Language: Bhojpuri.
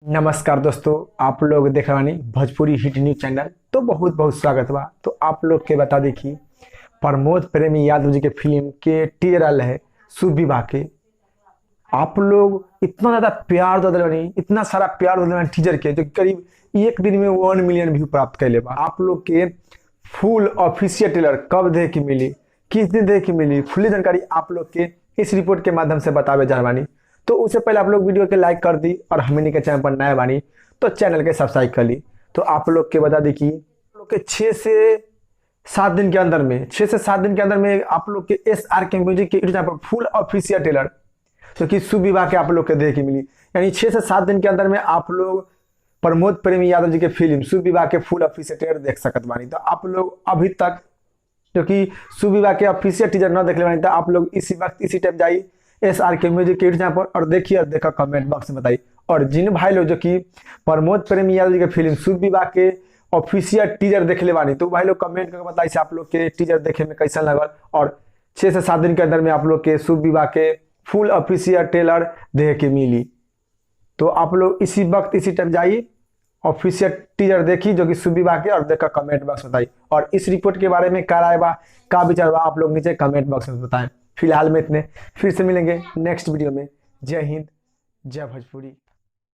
नमस्कार दोस्तों, आप लोग देख रहे भोजपुरी हिट न्यूज चैनल। तो बहुत बहुत स्वागत बा। तो आप लोग के बता दी कि प्रमोद प्रेमी यादव जी के फिल्म के टीजर है शुभ विवाह के। आप लोग इतना ज़्यादा प्यार दे दिले, इतना सारा प्यार दे दिले टीजर के, जो करीब एक दिन में 1 मिलियन व्यू प्राप्त कैले बा। आप लोग के फुल ऑफिशियल ट्रेलर कब देखे की मिली, किस दिन देखे की मिली, फुल जानकारी आप लोग के इस रिपोर्ट के माध्यम से बतावे जा बानी। तो उससे पहले आप लोग वीडियो के लाइक कर दी और हमनी के चैनल पर नए बानी तो चैनल के सब्सक्राइब कर ली। तो आप लोग के बता दी कि आप लोग के 6 से 7 दिन के अंदर में आप लोग के SRK म्यूजिक के यूट्यूब चैनल पर फुल ऑफिशियल ट्रेलर जो कि शुभ विवाह के आप लोग के देखे मिली। यानी 6 से 7 दिन के अंदर में आप लोग प्रमोद प्रेमी यादव जी के फिल्म शुभ विवाह के फुल ऑफिशियल ट्रेलर देख सकत बानी। तो आप लोग अभी तक जो कि शुभ विवाह के ऑफिशियल टीजर न देख ले बानी तो आप लोग इसी वक्त इसी टाइम जाइए SRK म्यूजिक के यूट्यूब चैनल पर और देखिए और देखा कमेंट बॉक्स में बताइए। और जिन भाई लोग जो कि प्रमोद प्रेमी यादव जी के फिल्म शुभ विवाह के ऑफिशियल टीजर देख ले बानी तो भाई लोग कमेंट करके बताइए आप लोग के टीजर देखे में कैसा लगल। और 6 से 7 दिन के अंदर में आप लोग के शुभ विवाह के फुल ऑफिशियल ट्रेलर देख के मिली। तो आप लोग इसी वक्त इसी टाइम जाइए ऑफिशियल टीजर देखी जो कि शुभ विवाह के और देखकर कमेंट बॉक्स में बताइए। और इस रिपोर्ट के बारे में क्या राय बा, क्या विचार बा, आप लोग नीचे कमेंट बॉक्स में बताएं। फिलहाल में इतने, फिर से मिलेंगे नेक्स्ट वीडियो में। जय हिंद, जय भोजपुरी।